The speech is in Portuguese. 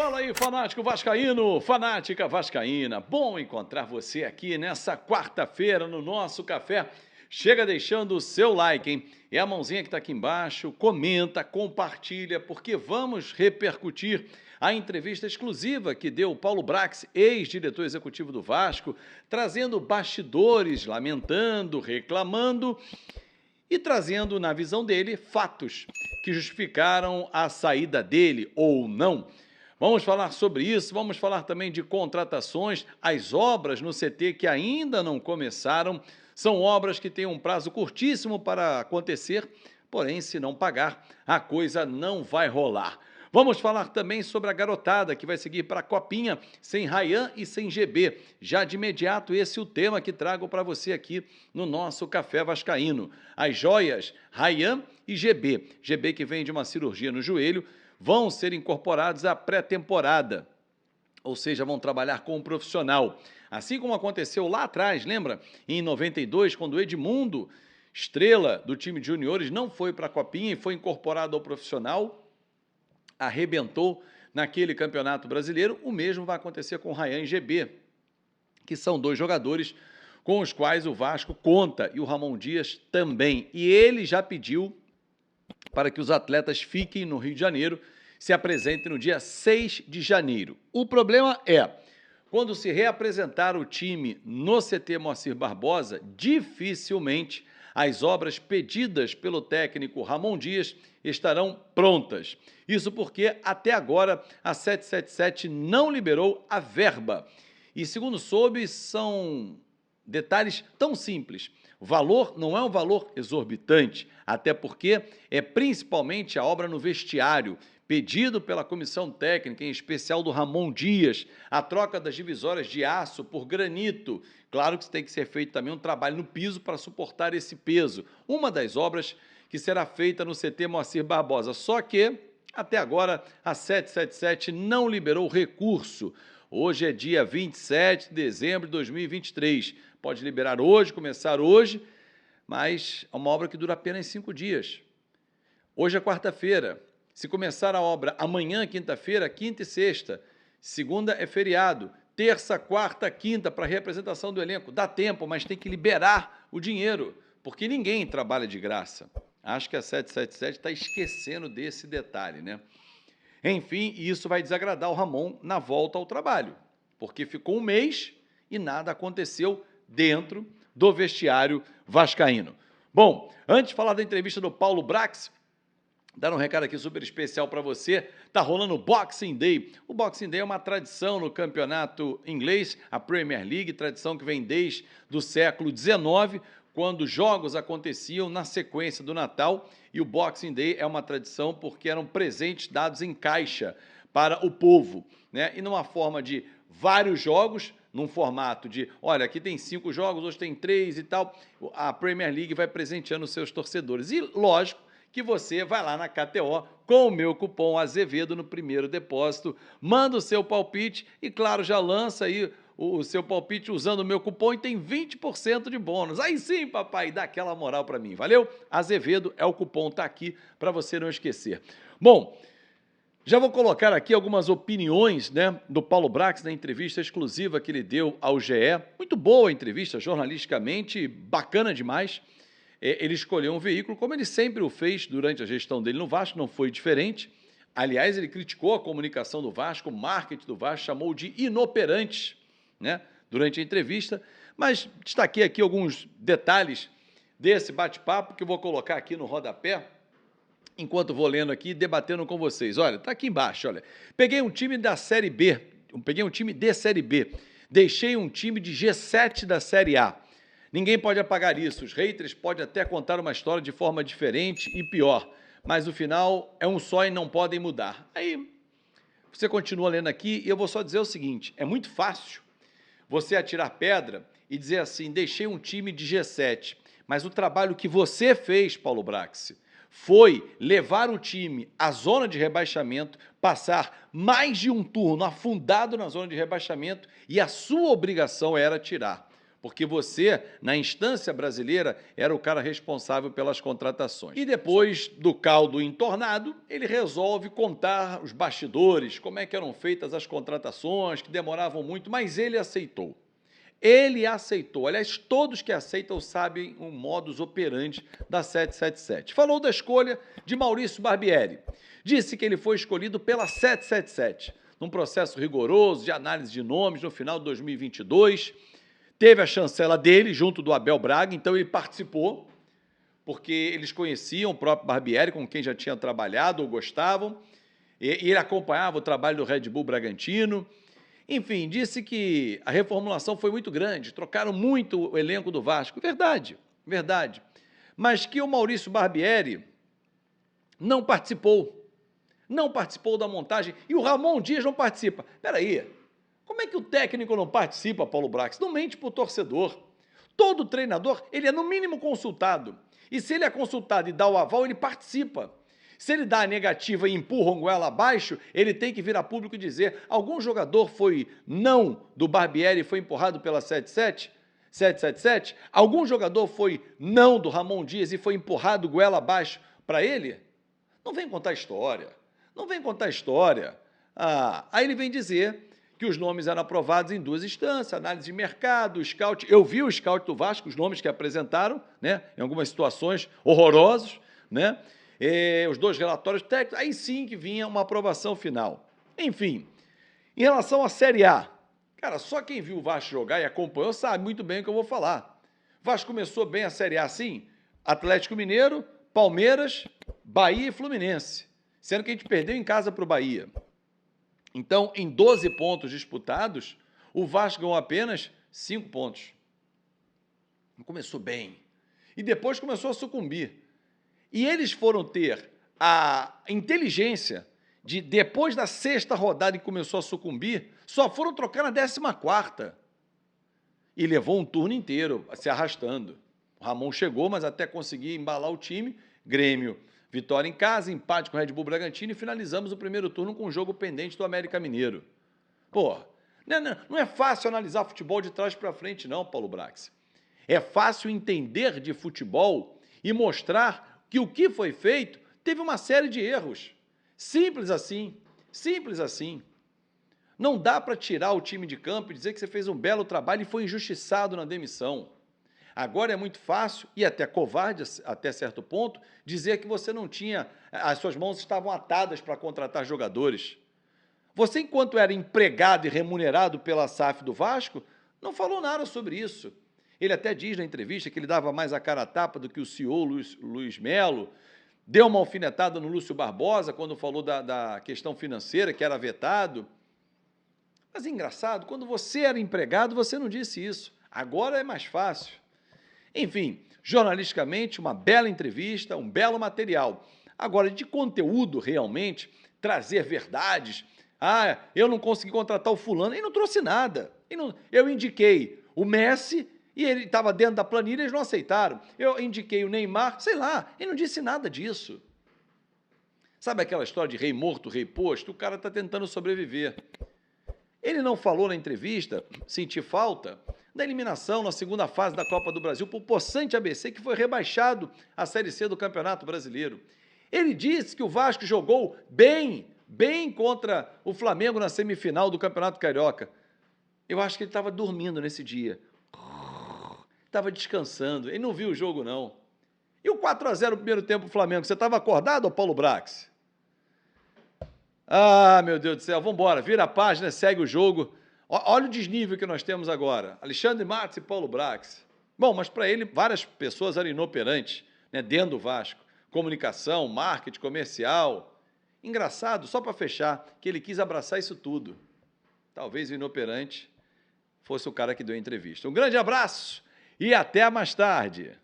Fala aí, fanático vascaíno, fanática vascaína. Bom encontrar você aqui nessa quarta-feira no nosso café. Chega deixando o seu like, hein? É a mãozinha que está aqui embaixo, comenta, compartilha, porque vamos repercutir a entrevista exclusiva que deu o Paulo Brax, ex-diretor executivo do Vasco, trazendo bastidores, lamentando, reclamando e trazendo, na visão dele, fatos que justificaram a saída dele ou não. Vamos falar sobre isso, vamos falar também de contratações, as obras no CT que ainda não começaram, são obras que têm um prazo curtíssimo para acontecer, porém, se não pagar, a coisa não vai rolar. Vamos falar também sobre a garotada que vai seguir para a Copinha sem Rayan e sem GB. Já de imediato, esse é o tema que trago para você aqui no nosso Café Vascaíno. As joias Rayan e GB. GB que vem de uma cirurgia no joelho, vão ser incorporados à pré-temporada, ou seja, vão trabalhar com um profissional. Assim como aconteceu lá atrás, lembra? Em 92, quando o Edmundo, estrela do time de juniores, não foi para a Copinha e foi incorporado ao profissional, arrebentou naquele campeonato brasileiro, o mesmo vai acontecer com Rayan e GB, que são dois jogadores com os quais o Vasco conta, e o Ramon Dias também. E ele já pediu para que os atletas fiquem no Rio de Janeiro, se apresentem no dia 6 de janeiro. O problema é, quando se reapresentar o time no CT Moacir Barbosa, dificilmente as obras pedidas pelo técnico Ramon Dias estarão prontas. Isso porque, até agora, a 777 não liberou a verba. E, segundo soube, são detalhes tão simples. O valor não é um valor exorbitante, até porque é principalmente a obra no vestiário, pedido pela comissão técnica, em especial do Ramon Dias, a troca das divisórias de aço por granito. Claro que tem que ser feito também um trabalho no piso para suportar esse peso. Uma das obras que será feita no CT Moacir Barbosa. Só que, até agora, a 777 não liberou recurso. Hoje é dia 27 de dezembro de 2023. Pode liberar hoje, começar hoje, mas é uma obra que dura apenas 5 dias. Hoje é quarta-feira. Se começar a obra amanhã, quinta-feira, quinta e sexta, segunda é feriado, terça, quarta, quinta para representação do elenco. Dá tempo, mas tem que liberar o dinheiro, porque ninguém trabalha de graça. Acho que a 777 está esquecendo desse detalhe, né? Enfim, isso vai desagradar o Ramon na volta ao trabalho, porque ficou um mês e nada aconteceu dentro do vestiário vascaíno. Bom, antes de falar da entrevista do Paulo Brax, dar um recado aqui super especial para você. Está rolando o Boxing Day. O Boxing Day é uma tradição no campeonato inglês, a Premier League, tradição que vem desde o século XIX, quando jogos aconteciam na sequência do Natal, e o Boxing Day é uma tradição porque eram presentes dados em caixa para o povo, né? E numa forma de vários jogos, num formato de, olha, aqui tem 5 jogos, hoje tem 3 e tal, a Premier League vai presenteando os seus torcedores. E, lógico, que você vai lá na KTO com o meu cupom Azevedo no primeiro depósito, manda o seu palpite e, claro, já lança aí o seu palpite usando o meu cupom e tem 20% de bônus. Aí sim, papai, dá aquela moral para mim, valeu? Azevedo é o cupom, tá aqui para você não esquecer. Bom, já vou colocar aqui algumas opiniões, né, do Paulo Brax na entrevista exclusiva que ele deu ao GE. Muito boa a entrevista, jornalisticamente, bacana demais. Ele escolheu um veículo, como ele sempre o fez durante a gestão dele no Vasco, não foi diferente. Aliás, ele criticou a comunicação do Vasco, o marketing do Vasco, chamou de inoperantes, né, durante a entrevista, mas destaquei aqui alguns detalhes desse bate-papo que eu vou colocar aqui no rodapé, enquanto vou lendo aqui, debatendo com vocês. Olha, está aqui embaixo, olha. Peguei um time da Série B, peguei um time de Série B, deixei um time de G7 da Série A. Ninguém pode apagar isso, os haters podem até contar uma história de forma diferente e pior, mas o final é um só e não podem mudar. Aí, você continua lendo aqui e eu vou só dizer o seguinte, é muito fácil você atirar pedra e dizer assim, deixei um time de G7, mas o trabalho que você fez, Paulo Brax, foi levar o time à zona de rebaixamento, passar mais de um turno afundado na zona de rebaixamento e a sua obrigação era tirar. porque você, na instância brasileira, era o cara responsável pelas contratações. E depois do caldo entornado, ele resolve contar os bastidores, como é que eram feitas as contratações, que demoravam muito, mas ele aceitou. Ele aceitou. Aliás, todos que aceitam sabem o modus operandi da 777. Falou da escolha de Maurício Barbieri. Disse que ele foi escolhido pela 777, num processo rigoroso de análise de nomes no final de 2022. Teve a chancela dele, junto do Abel Braga, então ele participou, porque eles conheciam o próprio Barbieri, com quem já tinham trabalhado ou gostavam, e ele acompanhava o trabalho do Red Bull Bragantino. Enfim, disse que a reformulação foi muito grande, trocaram muito o elenco do Vasco. Verdade, verdade. Mas que o Maurício Barbieri não participou da montagem, e o Ramon Dias não participa. Espera aí, como é que o técnico não participa, Paulo Brax? Não mente para o torcedor. Todo treinador, ele é no mínimo consultado. E se ele é consultado e dá o aval, ele participa. Se ele dá a negativa e empurra um goela abaixo, ele tem que vir a público e dizer: algum jogador foi não do Barbieri e foi empurrado pela 777? Algum jogador foi não do Ramon Dias e foi empurrado goela abaixo para ele? Não vem contar história. Não vem contar história. Aí ele vem dizer que os nomes eram aprovados em 2 instâncias, análise de mercado, scout. Eu vi o scout do Vasco, os nomes que apresentaram, né, em algumas situações horrorosos, né, os 2 relatórios técnicos, aí sim que vinha uma aprovação final. Enfim, em relação à Série A, cara, só quem viu o Vasco jogar e acompanhou sabe muito bem o que eu vou falar. O Vasco começou bem a Série A assim, Atlético Mineiro, Palmeiras, Bahia e Fluminense, sendo que a gente perdeu em casa para o Bahia. Então, em 12 pontos disputados, o Vasco ganhou apenas 5 pontos. Começou bem. E depois começou a sucumbir. E eles foram ter a inteligência de, depois da 6ª rodada que começou a sucumbir, só foram trocar na 14ª. E levou um turno inteiro se arrastando. O Ramon chegou, mas até conseguir embalar o time, Grêmio, vitória em casa, empate com o Red Bull Bragantino e finalizamos o primeiro turno com um jogo pendente do América Mineiro. Pô, não é fácil analisar futebol de trás para frente não, Paulo Brax. É fácil entender de futebol e mostrar que o que foi feito teve uma série de erros. Simples assim, simples assim. Não dá para tirar o time de campo e dizer que você fez um belo trabalho e foi injustiçado na demissão. Agora é muito fácil, e até covarde até certo ponto, dizer que você não tinha, as suas mãos estavam atadas para contratar jogadores. Você, enquanto era empregado e remunerado pela SAF do Vasco, não falou nada sobre isso. Ele até diz na entrevista que ele dava mais a cara a tapa do que o CEO Luiz Melo, deu uma alfinetada no Lúcio Barbosa quando falou da questão financeira, que era vetado. Mas é engraçado, quando você era empregado, você não disse isso. Agora é mais fácil. Enfim, jornalisticamente, uma bela entrevista, um belo material. Agora, de conteúdo, realmente, trazer verdades. Eu não consegui contratar o fulano. Ele não trouxe nada. Eu indiquei o Messi e ele estava dentro da planilha e eles não aceitaram. Eu indiquei o Neymar, sei lá, ele não disse nada disso. Sabe aquela história de rei morto, rei posto? O cara está tentando sobreviver. Ele não falou na entrevista, senti falta, da eliminação na 2ª fase da Copa do Brasil por possante ABC, que foi rebaixado à Série C do Campeonato Brasileiro. Ele disse que o Vasco jogou bem contra o Flamengo na semifinal do Campeonato Carioca. Eu acho que ele estava dormindo nesse dia. Estava descansando. Ele não viu o jogo, não. E o 4-0 no primeiro tempo do Flamengo? Você estava acordado, Paulo Brax? Meu Deus do céu. Vamos embora. Vira a página, segue o jogo. Olha o desnível que nós temos agora. Alexandre Matos e Paulo Brax. Bom, mas para ele, várias pessoas eram inoperantes, né, dentro do Vasco. Comunicação, marketing, comercial. Engraçado, só para fechar, que ele quis abraçar isso tudo. Talvez o inoperante fosse o cara que deu a entrevista. Um grande abraço e até mais tarde.